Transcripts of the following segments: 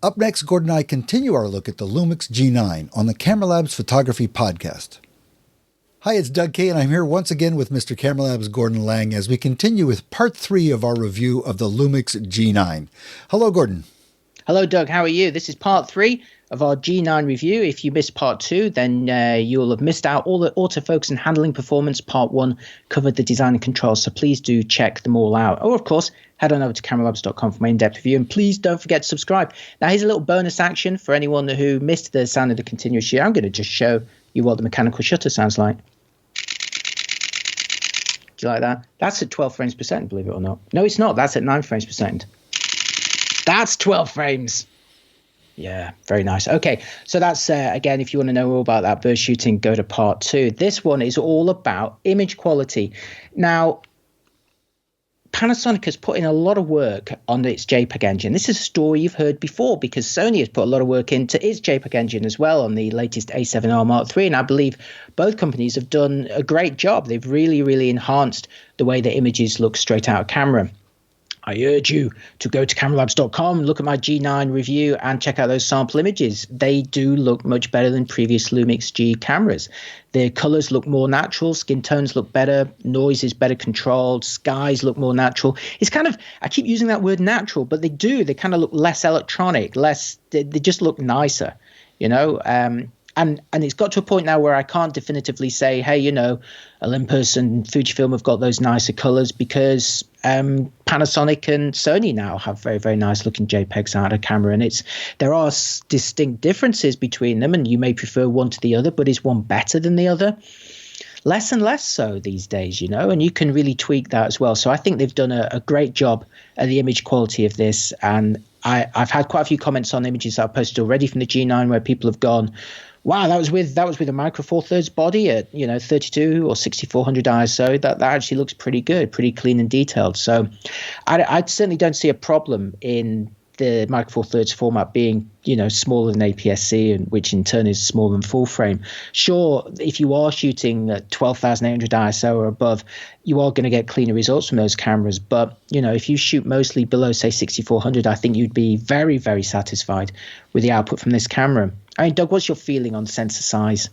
Up next, Gordon and I continue our look at the Lumix G9 on the Camera Labs Photography Podcast. Hi, it's Doug Kay, and I'm here once again with Mr. Camera Labs Gordon Lang as we continue with part 3 of our review of the Lumix G9. Hello, Gordon. Hello, Doug. How are you? This is part 3 of our G9 review. If you missed part 2, then you'll have missed out all the autofocus and handling performance. Part 1 covered the design and controls, so please do check them all out. Or, of course, head on over to cameralabs.com for my in-depth review, and please don't forget to subscribe. Now, here's a little bonus action for anyone who missed the sound of the continuous shutter. I'm going to just show you what the mechanical shutter sounds like. Do you like that? That's at 12 frames per second, believe it or not. No, it's not. That's at 9 frames per second. That's 12 frames. Yeah, very nice. Okay, so that's, again, if you want to know more about that burst shooting, go to part 2. This one is all about image quality. Now, Panasonic has put in a lot of work on its JPEG engine. This is a story you've heard before because Sony has put a lot of work into its JPEG engine as well on the latest A7R Mark III, and I believe both companies have done a great job. They've really, really enhanced the way the images look straight out of camera. I urge you to go to cameralabs.com, look at my G9 review and check out those sample images. They do look much better than previous Lumix G cameras. The colors look more natural, skin tones look better, noise is better controlled, skies look more natural. It's kind of, I keep using that word natural, but they kind of look less electronic, they just look nicer, you know. And it's got to a point now where I can't definitively say, hey, you know, Olympus and Fujifilm have got those nicer colors because Panasonic and Sony now have very, very nice looking JPEGs out of camera. And there are distinct differences between them, and you may prefer one to the other, but is one better than the other? Less and less so these days, you know, and you can really tweak that as well. So I think they've done a great job at the image quality of this. And I've had quite a few comments on images that I've posted already from the G9 where people have gone, wow, that was with a micro four thirds body at 32 or 6400 ISO. That actually looks pretty good, pretty clean and detailed. So I certainly don't see a problem in the micro four thirds format being smaller than APS-C, and which in turn is smaller than full frame. Sure, if you are shooting at 12,800 ISO or above, you are going to get cleaner results from those cameras. But if you shoot mostly below, say, 6400, I think you'd be very, very satisfied with the output from this camera. I mean, Doug, what's your feeling on sensor size?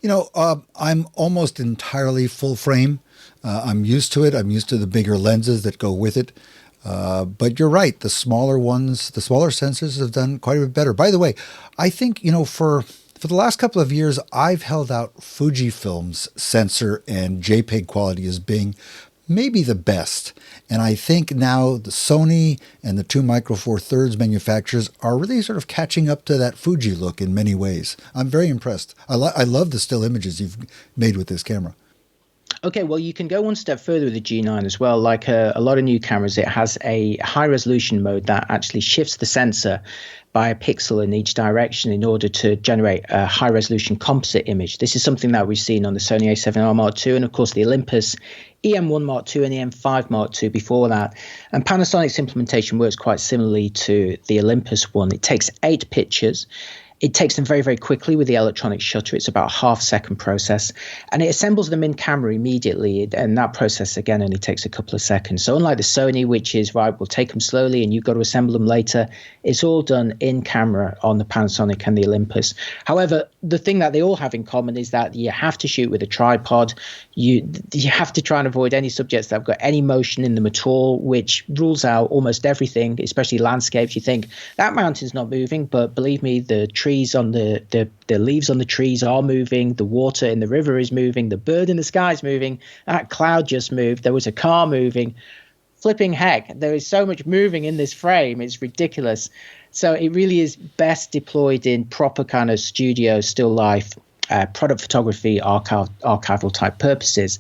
I'm almost entirely full frame. I'm used to it. I'm used to the bigger lenses that go with it. But you're right. The smaller sensors have done quite a bit better. By the way, I think, for the last couple of years, I've held out Fujifilm's sensor and JPEG quality as being maybe the best. And I think now the Sony and the two micro four thirds manufacturers are really sort of catching up to that Fuji look in many ways. I'm very impressed. I love the still images you've made with this camera. Okay, well, you can go one step further with the G9 as well. Like a lot of new cameras, it has a high-resolution mode that actually shifts the sensor by a pixel in each direction in order to generate a high-resolution composite image. This is something that we've seen on the Sony A7R Mark II and, of course, the Olympus EM1 Mark II and the M5 Mark II before that. And Panasonic's implementation works quite similarly to the Olympus one. It takes 8 pictures. It takes them very, very quickly with the electronic shutter. It's about a half-second process, and it assembles them in camera immediately. And that process, again, only takes a couple of seconds. So unlike the Sony, which is, right, we'll take them slowly and you've got to assemble them later, it's all done in camera on the Panasonic and the Olympus. However, the thing that they all have in common is that you have to shoot with a tripod. You have to try and avoid any subjects that have got any motion in them at all, which rules out almost everything, especially landscapes. You think that mountain's not moving, but believe me, the trees on the leaves on the trees are moving, the water in the river is moving, the bird in the sky is moving, that cloud just moved, there was a car moving. Flipping heck, there is so much moving in this frame, it's ridiculous. So it really is best deployed in proper kind of studio still life product photography, archival type purposes.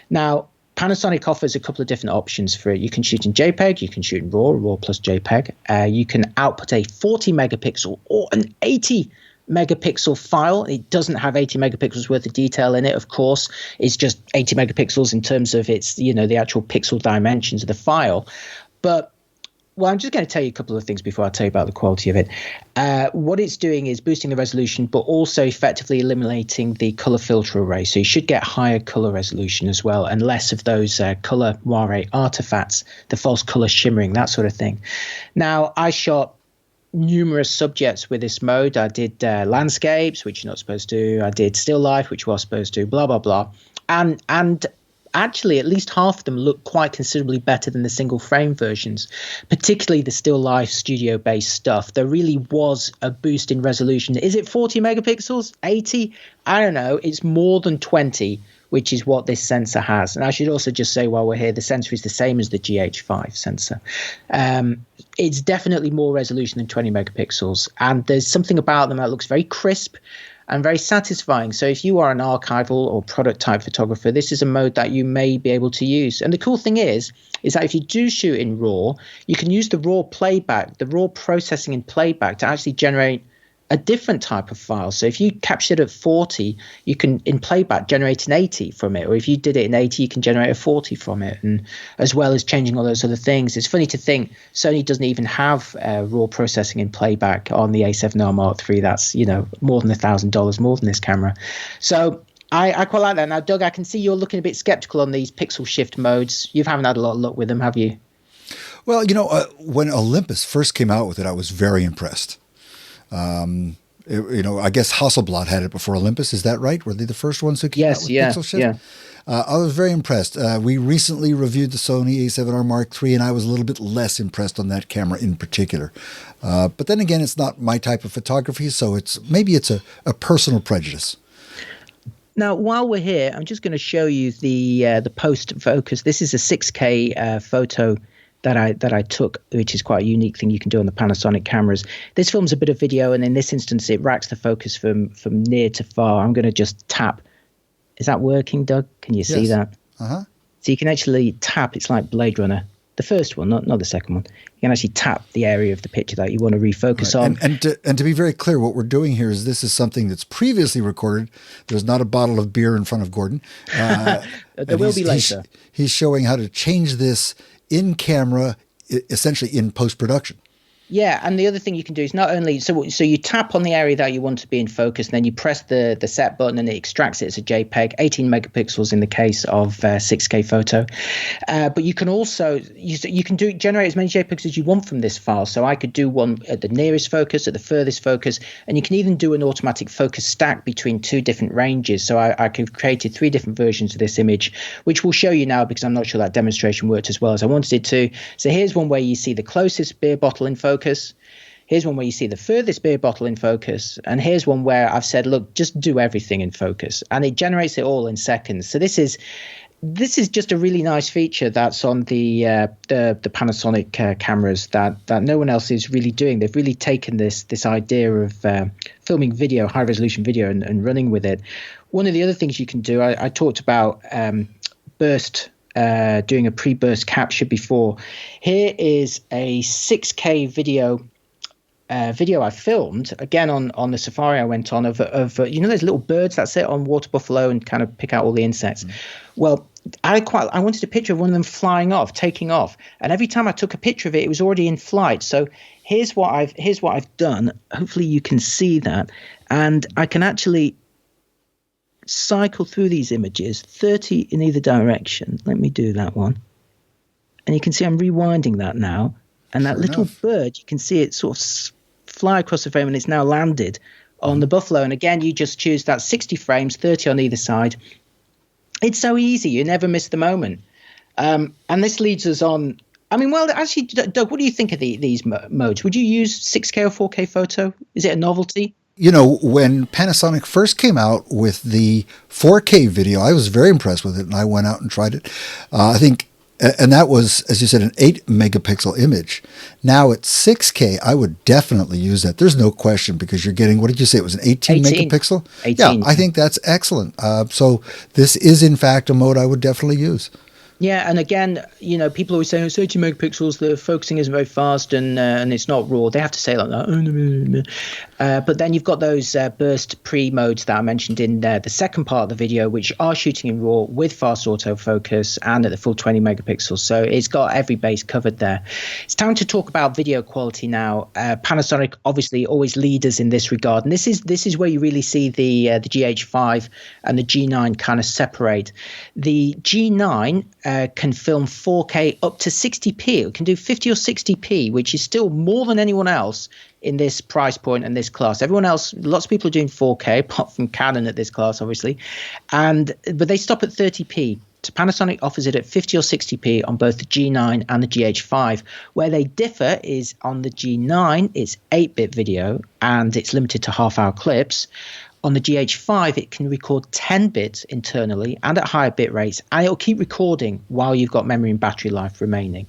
Now, Panasonic offers a couple of different options for it. You can shoot in JPEG, you can shoot in RAW plus JPEG. You can output a 40 megapixel or an 80 megapixel file. It doesn't have 80 megapixels worth of detail in it, of course. It's just 80 megapixels in terms of its, the actual pixel dimensions of the file. But well, I'm just going to tell you a couple of things before I tell you about the quality of it. What it's doing is boosting the resolution, but also effectively eliminating the color filter array. So you should get higher color resolution as well, and less of those color moire artifacts, the false color shimmering, that sort of thing. Now, I shot numerous subjects with this mode. I did landscapes, which you're not supposed to. I did still life, which you are supposed to. Blah blah blah, and actually, at least half of them look quite considerably better than the single frame versions, particularly the still life studio based stuff. There really was a boost in resolution. Is it 40 megapixels? 80? I don't know. It's more than 20, which is what this sensor has. And I should also just say while we're here, the sensor is the same as the GH5 sensor. It's definitely more resolution than 20 megapixels. And there's something about them that looks very crisp and very satisfying. So if you are an archival or product type photographer, this is a mode that you may be able to use. And the cool thing is that if you do shoot in RAW, you can use the raw playback, the raw processing and playback to actually generate a different type of file. So if you captured at 40, you can in playback generate an 80 from it, or if you did it in 80, you can generate a 40 from it, and as well as changing all those other things. It's funny to think Sony doesn't even have raw processing in playback on the A7R Mark III. That's more than $1,000 more than this camera. So I quite like that. Now, Doug, I can see you're looking a bit skeptical on these pixel shift modes. You haven't had a lot of luck with them, have you? Well, when Olympus first came out with it, I was very impressed. I guess Hasselblad had it before Olympus. Is that right? Were they the first ones who came out with pixel shift? Yeah. I was very impressed. We recently reviewed the Sony A7R Mark III, and I was a little bit less impressed on that camera in particular. But then again, it's not my type of photography, so maybe it's a personal prejudice. Now, while we're here, I'm just going to show you the post focus. This is a 6K photo that I took, which is quite a unique thing you can do on the Panasonic cameras. This films a bit of video, and in this instance, it racks the focus from near to far. I'm going to just tap. Is that working, Doug? Can you see that? Uh-huh. So you can actually tap. It's like Blade Runner. The first one, not the second one. You can actually tap the area of the picture that you want to refocus on. And to be very clear, what we're doing here is this is something that's previously recorded. There's not a bottle of beer in front of Gordon. There will be later. He's showing how to change this in camera, essentially in post-production. Yeah, and the other thing you can do is not only so you tap on the area that you want to be in focus, and then you press the set button, and it extracts it as a JPEG, 18 megapixels in the case of 6K photo. But you can also you can generate as many JPEGs as you want from this file. So I could do one at the nearest focus, at the furthest focus, and you can even do an automatic focus stack between two different ranges. So I could have created 3 different versions of this image, which we'll show you now because I'm not sure that demonstration worked as well as I wanted it to. So here's one where you see the closest beer bottle in focus. Here's one where you see the furthest beer bottle in focus, and here's one where I've said, look, just do everything in focus, and it generates it all in seconds. So this is just a really nice feature that's on the Panasonic cameras that no one else is really doing. They've really taken this idea of filming video, high resolution video, and running with it. One of the other things you can do, I talked about burst. Doing a pre-burst capture before. Here is a 6K video I filmed again on the safari I went on of those little birds that sit on water buffalo and kind of pick out all the insects. Well, I wanted a picture of one of them flying off, taking off, and every time I took a picture of it, it was already in flight. So here's what I've done. Hopefully you can see that, and I can actually cycle through these images, 30 in either direction. Let me do that one. And you can see I'm rewinding that now. And that little bird, you can see it sort of fly across the frame, and it's now landed on the buffalo. And again, you just choose that 60 frames, 30 on either side. It's so easy. You never miss the moment. And this leads us on. I mean, well, actually, Doug, what do you think of these modes? Would you use 6K or 4K photo? Is it a novelty? When Panasonic first came out with the 4K video, I was very impressed with it, and I went out and tried it. I think, and that was, as you said, an 8 megapixel image. Now at 6K, I would definitely use that. There's no question, because you're getting, what did you say? It was an 18 megapixel? 18. Yeah, I think that's excellent. So this is, in fact, a mode I would definitely use. Yeah, and again, people always say, 30 megapixels, the focusing isn't very fast and it's not raw. They have to say it like that. But then you've got those burst pre-modes that I mentioned in the second part of the video, which are shooting in RAW with fast autofocus and at the full 20 megapixels. So it's got every base covered there. It's time to talk about video quality now. Panasonic obviously always leaders in this regard. And this is where you really see the GH5 and the G9 kind of separate. The G9 can film 4K up to 60p. It can do 50 or 60p, which is still more than anyone else in this price point and this class. Everyone else, lots of people are doing 4K, apart from Canon at this class, obviously, but they stop at 30p. So Panasonic offers it at 50 or 60p on both the G9 and the GH5. Where they differ is on the G9, it's 8-bit video and it's limited to half-hour clips. On the GH5, it can record 10 bits internally and at higher bit rates, and it'll keep recording while you've got memory and battery life remaining.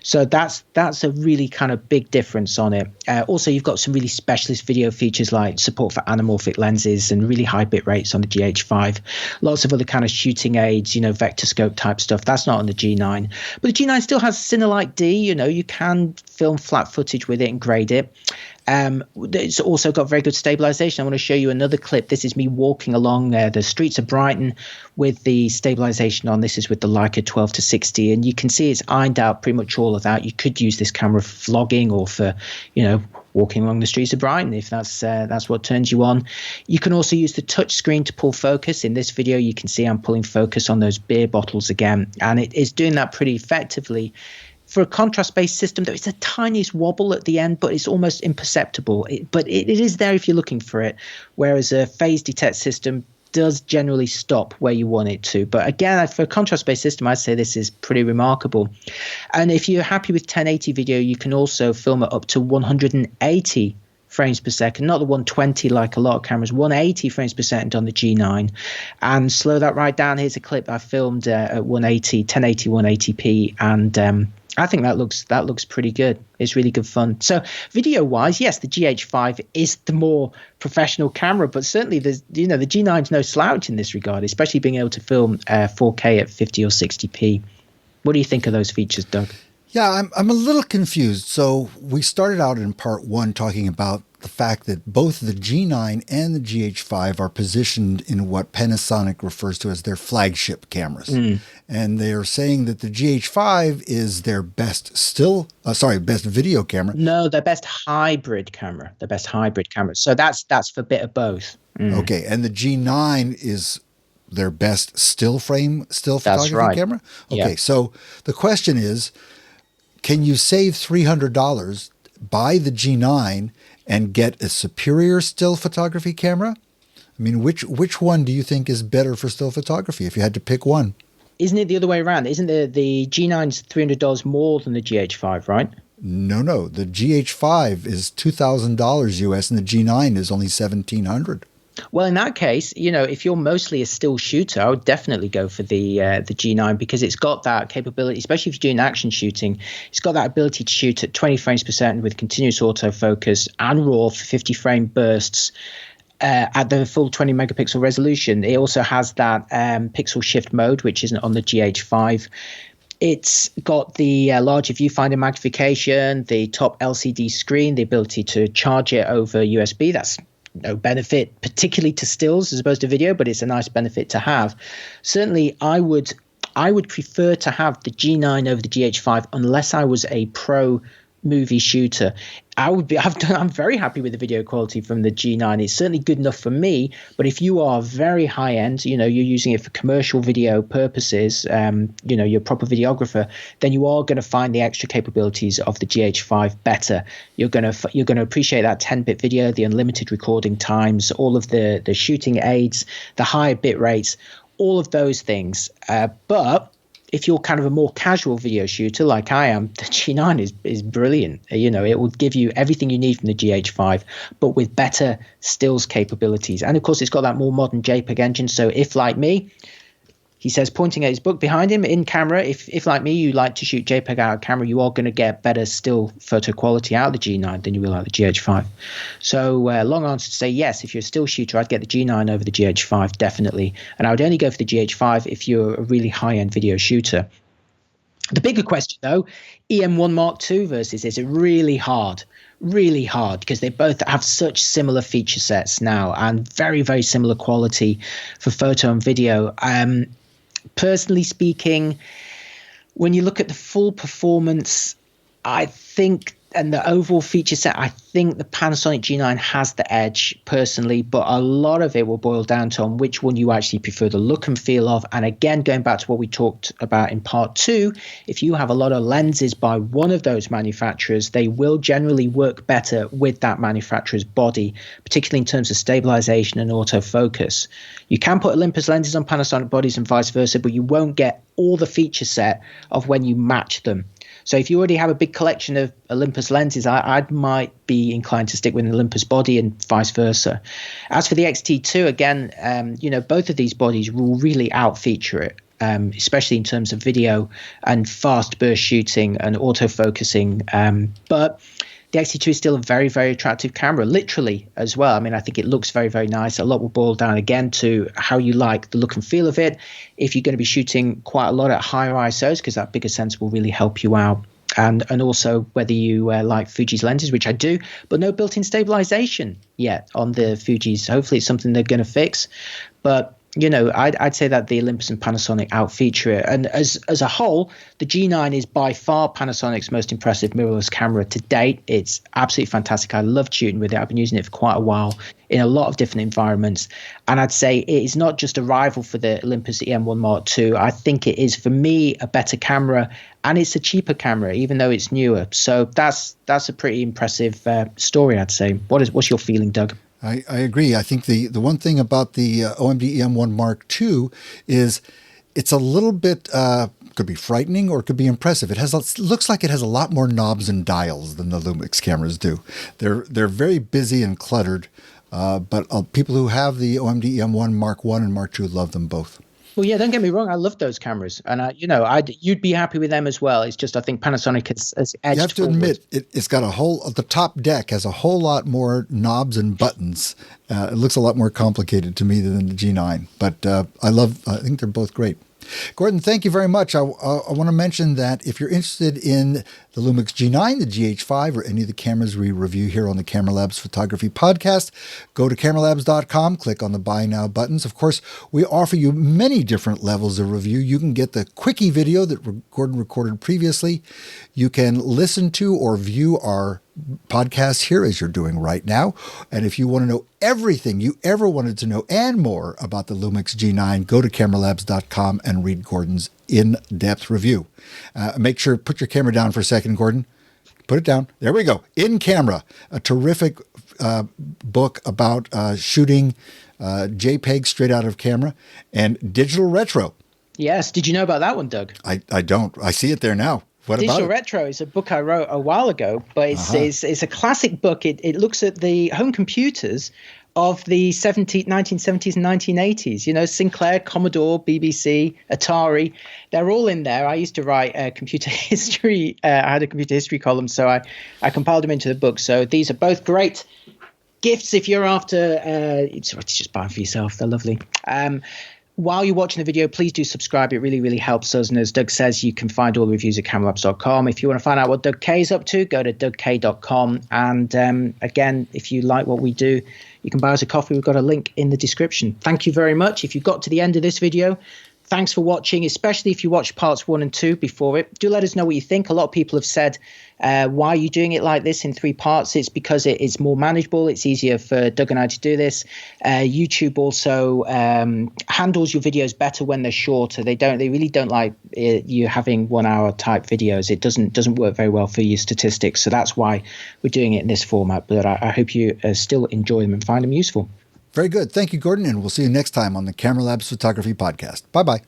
So that's a really kind of big difference on it. Also, you've got some really specialist video features like support for anamorphic lenses and really high bit rates on the GH5. Lots of other kind of shooting aids, vector scope type stuff. That's not on the G9. But the G9 still has Cinelite D. You can film flat footage with it and grade it. It's also got very good stabilization. I want to show you another clip. This is me walking along the streets of Brighton with the stabilization on. This is with the Leica 12 to 60, and you can see it's ironed out pretty much all of that. You could use this camera for vlogging or for, walking along the streets of Brighton if that's what turns you on. You can also use the touch screen to pull focus. In this video, you can see I'm pulling focus on those beer bottles again, and it is doing that pretty effectively. For a contrast-based system, though, it's the tiniest wobble at the end, but it's almost imperceptible. But it is there if you're looking for it, whereas a phase detect system does generally stop where you want it to. But again, for a contrast-based system, I'd say this is pretty remarkable. And if you're happy with 1080 video, you can also film it up to 180 frames per second, not the 120 like a lot of cameras, 180 frames per second on the G9, and slow that right down. Here's a clip I filmed at 1080 180p, and I think that looks pretty good. It's really good fun. So video wise, yes, the GH5 is the more professional camera, but certainly the G9's no slouch in this regard, especially being able to film 4K at 50 or 60p. What do you think of those features, Doug? Yeah, I'm a little confused. So we started out in part one talking about the fact that both the G9 and the GH5 are positioned in what Panasonic refers to as their flagship cameras. And they are saying that the GH5 is their best video camera. No, their best hybrid camera. So that's for a bit of both. Okay, and the G9 is their best still photography camera? Okay, yeah. So the question is, can you save $300, buy the G9, and get a superior still photography camera? I mean, which one do you think is better for still photography if you had to pick one? Isn't it the other way around? Isn't the G9's $300 more than the GH5, right? No. The GH5 is $2,000 US and the G9 is only $1,700. Well, in that case, if you're mostly a still shooter, I would definitely go for the G9 because it's got that capability, especially if you're doing action shooting. It's got that ability to shoot at 20 frames per second with continuous autofocus and RAW for 50 frame bursts at the full 20 megapixel resolution. It also has that pixel shift mode, which isn't on the GH5. It's got the larger viewfinder magnification, the top LCD screen, the ability to charge it over USB. That's no benefit particularly to stills as opposed to video, but it's a nice benefit to have. Certainly, I would prefer to have the G9 over the GH5 unless I was a pro movie shooter. I'm very happy with the video quality from the G9. It's certainly good enough for me, but if you are very high end, you're using it for commercial video purposes, you're a proper videographer, then you are going to find the extra capabilities of the GH5 better. You're going to appreciate that 10-bit video, the unlimited recording times, all of the shooting aids, the higher bit rates, all of those things. But if you're kind of a more casual video shooter like I am, the G9 is brilliant. It will give you everything you need from the GH5, but with better stills capabilities. And of course, it's got that more modern JPEG engine. So if, like me, he says, pointing at his book behind him in camera, if like me, you like to shoot JPEG out of camera, you are going to get better still photo quality out of the G9 than you will out of the GH5. So long answer to say yes, if you're a still shooter, I'd get the G9 over the GH5, definitely. And I would only go for the GH5 if you're a really high-end video shooter. The bigger question, though, EM1 Mark II versus is it really hard because they both have such similar feature sets now and very, very similar quality for photo and video. Personally speaking, when you look at the full performance, I think and the overall feature set, I think the Panasonic G9 has the edge personally, but a lot of it will boil down to on which one you actually prefer the look and feel of. And again, going back to what we talked about in part 2, if you have a lot of lenses by one of those manufacturers, they will generally work better with that manufacturer's body, particularly in terms of stabilization and autofocus. You can put Olympus lenses on Panasonic bodies and vice versa, but you won't get all the feature set of when you match them. So if you already have a big collection of Olympus lenses, I might be inclined to stick with an Olympus body and vice versa. As for the XT2, again, both of these bodies will really out-feature it, especially in terms of video and fast burst shooting and autofocusing. But the XT2 is still a very, very attractive camera, literally as well. I mean, I think it looks very, very nice. A lot will boil down again to how you like the look and feel of it. If you're going to be shooting quite a lot at higher ISOs, because that bigger sensor will really help you out. And also whether you like Fuji's lenses, which I do, but no built-in stabilization yet on the Fujis. Hopefully it's something they're going to fix. But I'd say that the Olympus and Panasonic out-feature it. And as a whole, the G9 is by far Panasonic's most impressive mirrorless camera to date. It's absolutely fantastic. I love shooting with it. I've been using it for quite a while in a lot of different environments. And I'd say it is not just a rival for the Olympus EM1 Mark II. I think it is, for me, a better camera, and it's a cheaper camera, even though it's newer. So that's a pretty impressive story, I'd say. What's your feeling, Doug? I agree. I think the one thing about the OMD EM1 Mark II is it's a little bit could be frightening or it could be impressive. Looks like it has a lot more knobs and dials than the Lumix cameras do. They're very busy and cluttered, but people who have the OMD EM1 Mark I and Mark II love them both. Well, yeah, don't get me wrong. I love those cameras, and you'd be happy with them as well. It's just I think Panasonic has edged. You have to admit, it's got the top deck has a whole lot more knobs and buttons. It looks a lot more complicated to me than the G9, but I think they're both great. Gordon, thank you very much. I want to mention that if you're interested in the Lumix G9, the GH5, or any of the cameras we review here on the Camera Labs Photography Podcast, go to cameralabs.com, click on the Buy Now buttons. Of course, we offer you many different levels of review. You can get the quickie video that Gordon recorded previously. You can listen to or view our podcast here as you're doing right now. And if you want to know everything you ever wanted to know and more about the Lumix G9, go to cameralabs.com and read Gordon's in-depth review. Make sure, put your camera down for a second, Gordon. Put it down. There we go. In Camera, a terrific book about shooting JPEG straight out of camera and digital retro. Yes. Did you know about that one, Doug? I don't. I see it there now. What Digital about it? Retro is a book I wrote a while ago, but it's a classic book. It looks at the home computers of the 1970s and 1980s. Sinclair, Commodore, BBC, Atari, they're all in there. I used to write computer history. I had a computer history column, so I compiled them into the book. So these are both great gifts if you're after. It's just buy them for yourself. They're lovely. While you're watching the video, please do subscribe. It really, really helps us. And as Doug says, you can find all the reviews at cameralabs.com. If you want to find out what Doug K is up to, go to dougk.com. And again, if you like what we do, you can buy us a coffee. We've got a link in the description. Thank you very much. If you got to the end of this video, thanks for watching, especially if you watched parts 1 and 2 before it. Do let us know what you think. A lot of people have said, why are you doing it like this in 3 parts? It's because it is more manageable. It's easier for Doug and I to do this. YouTube also handles your videos better when they're shorter. They really don't like you having 1 hour type videos. It doesn't work very well for your statistics. So that's why we're doing it in this format. But I hope you still enjoy them and find them useful. Very good. Thank you, Gordon. And we'll see you next time on the Camera Labs Photography Podcast. Bye-bye.